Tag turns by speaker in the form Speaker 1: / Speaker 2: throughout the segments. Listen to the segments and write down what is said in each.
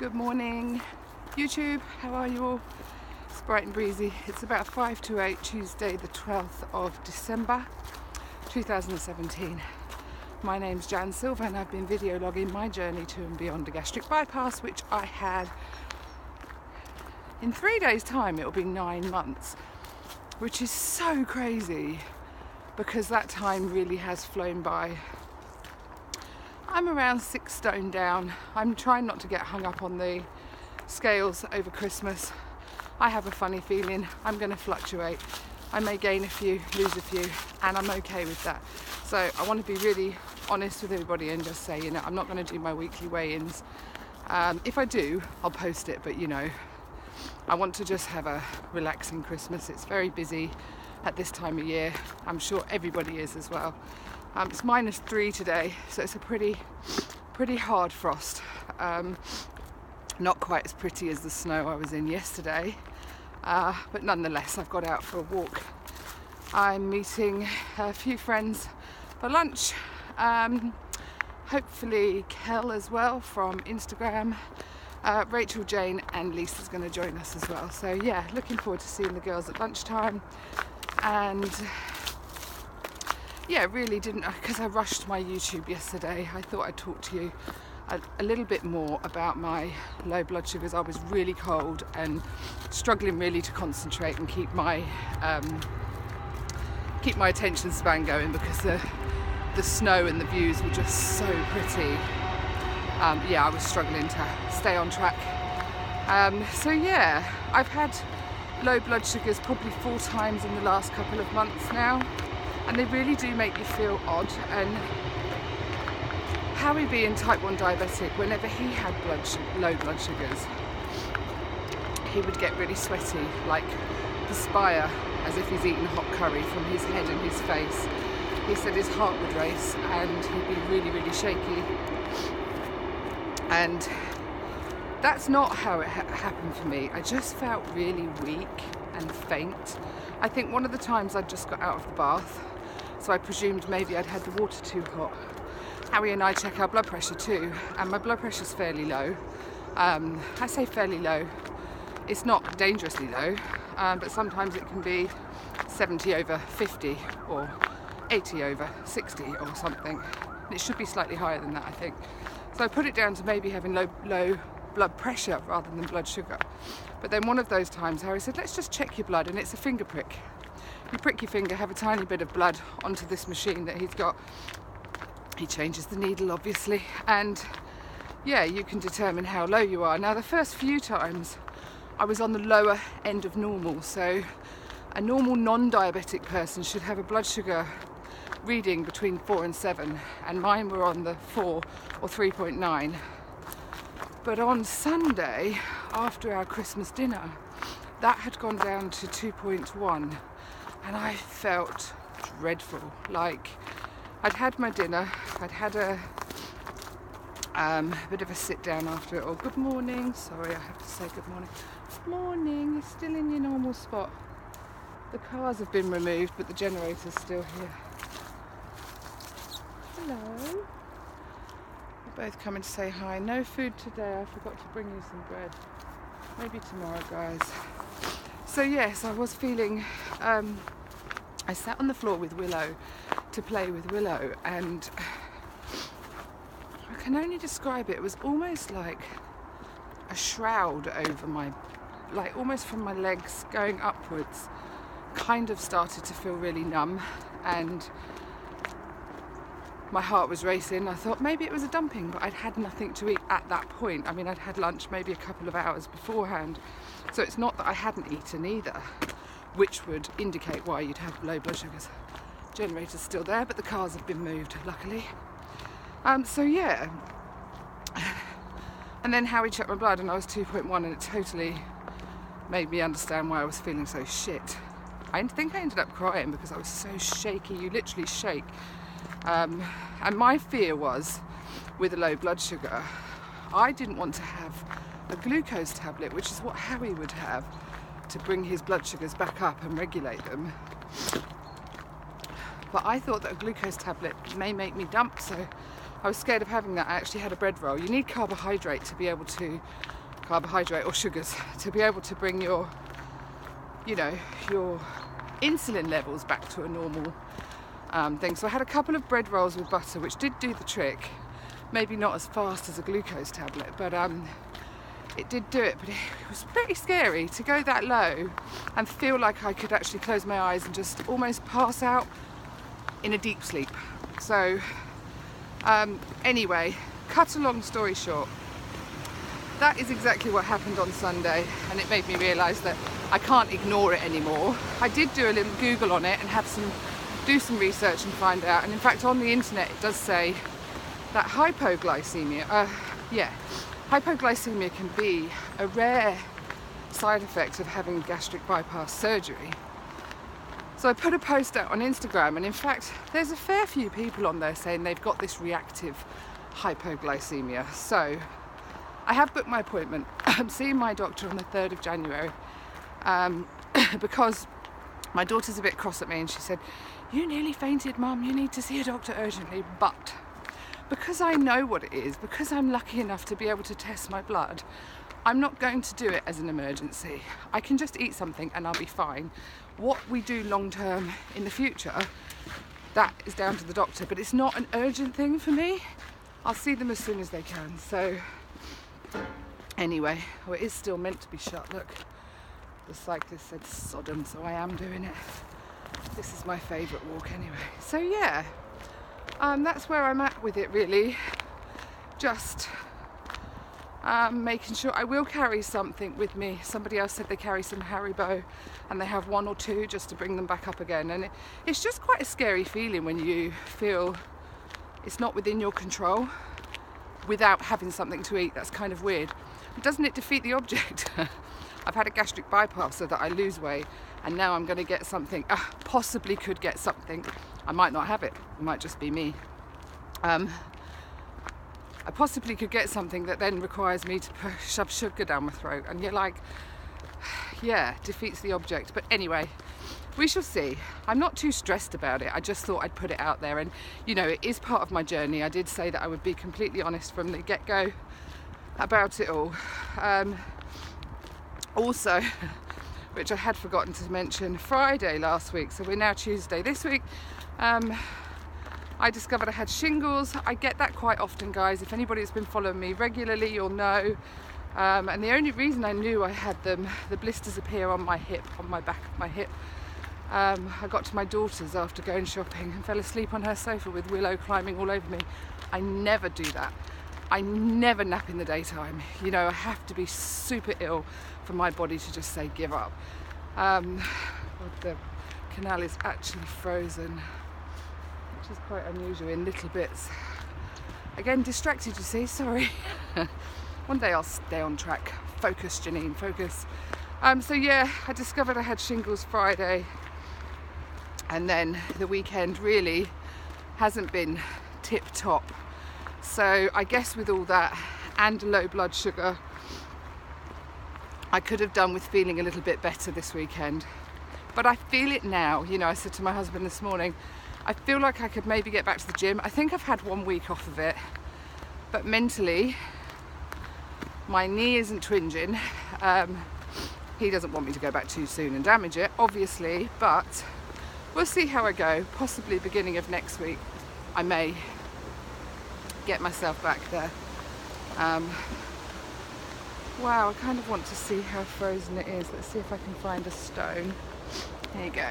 Speaker 1: Good morning, YouTube. How are you all? It's bright and breezy. It's about 5 to 8, Tuesday the 12th of December 2017. My name's Jan Silva and I've been video logging my journey to and beyond a gastric bypass, which I had in 3 days' time. It'll be 9 months, which is so crazy because that time really has flown by. I'm around 6 stone down. I'm trying not to get hung up on the scales over Christmas. I have a funny feeling I'm going to fluctuate. I may gain a few, lose a few, and I'm okay with that. So I want to be really honest with everybody and just say, I'm not going to do my weekly weigh-ins. If I do, I'll post it, but I want to just have a relaxing Christmas. It's very busy at this time of year. I'm sure everybody is as well. It's -3 today, so it's a pretty hard frost. Not quite as pretty as the snow I was in yesterday, but nonetheless I've got out for a walk. I'm meeting a few friends for lunch, hopefully Kel as well from Instagram. Rachel, Jane and Lisa's going to join us as well. So yeah, looking forward to seeing the girls at lunchtime. And yeah, really didn't, because I rushed my YouTube yesterday. I thought I'd talk to you a little bit more about my low blood sugars. I was really cold and struggling really to concentrate and keep my attention span going because the snow and the views were just so pretty. Yeah, I was struggling to stay on track. So yeah, I've had low blood sugars probably 4 times in the last couple of months now, and they really do make you feel odd. And Howie being type 1 diabetic, whenever he had low blood sugars, he would get really sweaty, like perspire, as if he's eaten hot curry from his head and his face. He said his heart would race and he'd be really shaky. And that's not how it happened for me. I just felt really weak and faint. I think one of the times I just got out of the bath, so I presumed maybe I'd had the water too hot. Howie and I check our blood pressure too, and my blood pressure's fairly low. I say fairly low. It's not dangerously low, but sometimes it can be 70/50 or 80/60 or something. And it should be slightly higher than that, I think. So I put it down to maybe having low blood pressure rather than blood sugar. But then one of those times Harry said, let's just check your blood, and it's a finger prick. You prick your finger, have a tiny bit of blood onto this machine that he's got. He changes the needle obviously, and yeah, you can determine how low you are. Now the first few times I was on the lower end of normal, so a normal non-diabetic person should have a blood sugar reading between 4 and 7, and mine were on the 4 or 3.9. But on Sunday, after our Christmas dinner, that had gone down to 2.1, and I felt dreadful. Like, I'd had my dinner, I'd had a bit of a sit down after it all. Good morning. Sorry, I have to say good morning. Morning. You're still in your normal spot. The cars have been removed, but the generator's still here. Hello. We're both coming to say hi. No food today. I forgot to bring you some bread. Maybe tomorrow, guys. So yes, I was feeling, I sat on the floor with Willow to play with Willow, and I can only describe it. It was almost like a shroud over my, like almost from my legs going upwards, kind of started to feel really numb, and my heart was racing. I thought maybe it was a dumping, but I'd had nothing to eat at that point. I mean, I'd had lunch maybe a couple of hours beforehand, so it's not that I hadn't eaten either, which would indicate why you'd have low blood sugars. Generator's still there, but the cars have been moved, luckily. So yeah, and then Howie checked my blood and I was 2.1, and it totally made me understand why I was feeling so shit. I think I ended up crying because I was so shaky. You literally shake. And my fear was, with a low blood sugar, I didn't want to have a glucose tablet, which is what Howie would have to bring his blood sugars back up and regulate them. But I thought that a glucose tablet may make me dump, so I was scared of having that. I actually had a bread roll. You need carbohydrate to be able to, carbohydrate or sugars, to be able to bring your, you know, your insulin levels back to a normal thing. So I had a couple of bread rolls with butter, which did do the trick. Maybe not as fast as a glucose tablet, but it did do it. But it was pretty scary to go that low and feel like I could actually close my eyes and just almost pass out in a deep sleep. So anyway, cut a long story short, that is exactly what happened on Sunday, and it made me realise that I can't ignore it anymore. I did do a little Google on it and do some research and find out, and in fact on the internet it does say that hypoglycemia can be a rare side effect of having gastric bypass surgery. So I put a post out on Instagram, and in fact there's a fair few people on there saying they've got this reactive hypoglycemia. So I have booked my appointment. I'm seeing my doctor on the 3rd of January because my daughter's a bit cross at me, and she said, "You nearly fainted, Mum, you need to see a doctor urgently." But because I know what it is, because I'm lucky enough to be able to test my blood, I'm not going to do it as an emergency. I can just eat something and I'll be fine. What we do long term in the future, that is down to the doctor, but it's not an urgent thing for me. I'll see them as soon as they can. So anyway, it is still meant to be shut. Look, the cyclist said Sodom, so I am doing it. This is my favourite walk anyway. So yeah, that's where I'm at with it really. Just making sure I will carry something with me. Somebody else said they carry some Haribo and they have 1 or 2 just to bring them back up again, and it's just quite a scary feeling when you feel it's not within your control without having something to eat. That's kind of weird. But doesn't it defeat the object? I've had a gastric bypass so that I lose weight, and now I'm going to get something, possibly could get something. I might not have it, it might just be me. I possibly could get something that then requires me to shove sugar down my throat, and you're like, yeah, defeats the object. But anyway, we shall see. I'm not too stressed about it. I just thought I'd put it out there, and you know, it is part of my journey. I did say that I would be completely honest from the get-go about it all. Also, which I had forgotten to mention, Friday last week, so we're now Tuesday this week, I discovered I had shingles. I get that quite often, guys. If anybody has been following me regularly, you'll know. And the only reason I knew I had them, the blisters appear on my hip, on my back of my hip. I got to my daughter's after going shopping and fell asleep on her sofa with Willow climbing all over me. I never do that. I never nap in the daytime. You know, I have to be super ill for my body to just say give up. The canal is actually frozen, which is quite unusual in little bits. Again, distracted, you see, sorry. One day I'll stay on track. Focus, Janine, focus. So yeah, I discovered I had shingles Friday, and then the weekend really hasn't been tip top. So I guess with all that and low blood sugar, I could have done with feeling a little bit better this weekend. But I feel it now. You know, I said to my husband this morning, I feel like I could maybe get back to the gym. I think I've had 1 week off of it, but mentally, my knee isn't twinging. He doesn't want me to go back too soon and damage it, obviously, but we'll see how I go. Possibly beginning of next week, I may get myself back there. Wow, I kind of want to see how frozen it is. Let's see if I can find a stone. Here you go.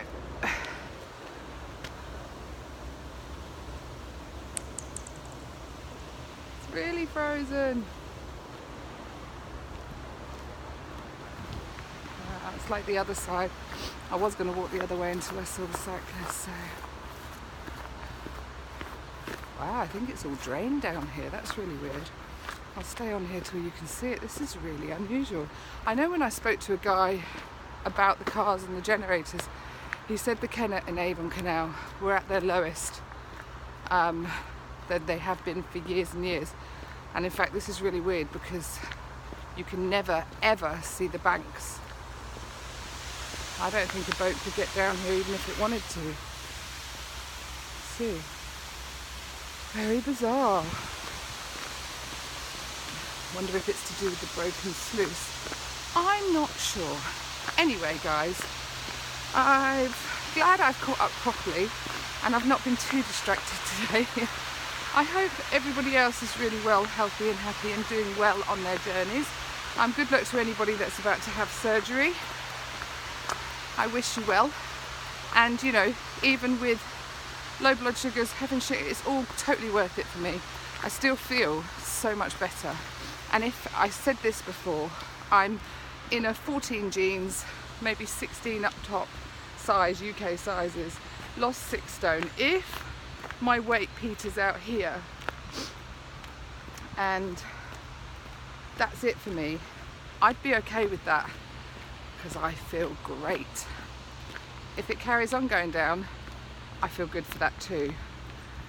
Speaker 1: It's really frozen. It's like the other side. I was going to walk the other way until I saw the cyclist, so. Wow, I think it's all drained down here. That's really weird. I'll stay on here till you can see it. This is really unusual. I know when I spoke to a guy about the cars and the generators, he said the Kennet and Avon Canal were at their lowest than they have been for years and years. And in fact, this is really weird because you can never ever see the banks. I don't think a boat could get down here even if it wanted to. Let's see. Very bizarre. Wonder if it's to do with the broken sluice. I'm not sure. Anyway, guys, I'm glad I've caught up properly and I've not been too distracted today. I hope everybody else is really well, healthy and happy and doing well on their journeys. Good luck to anybody that's about to have surgery. I wish you well. And you know, even with low blood sugars, having sugar, it's all totally worth it for me. I still feel so much better. And if I said this before, I'm in a 14 jeans, maybe 16 up top size, UK sizes, lost 6 stone. If my weight peters out here and that's it for me, I'd be okay with that because I feel great. If it carries on going down, I feel good for that too.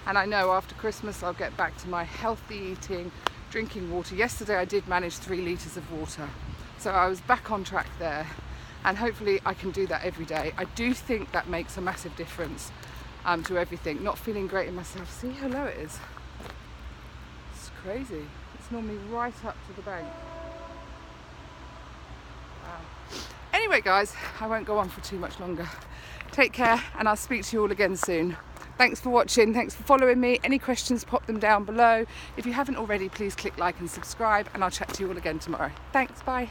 Speaker 1: And I know after Christmas I'll get back to my healthy eating, drinking water. Yesterday I did manage 3 litres of water, so I was back on track there, and hopefully I can do that every day. I do think that makes a massive difference to everything. Not feeling great in myself. See how low it is? It's crazy. It's normally right up to the bank. Wow. Anyway guys, I won't go on for too much longer. Take care and I'll speak to you all again soon. Thanks for watching, thanks for following me. Any questions, pop them down below. If you haven't already, please click like and subscribe, and I'll chat to you all again tomorrow. Thanks, bye.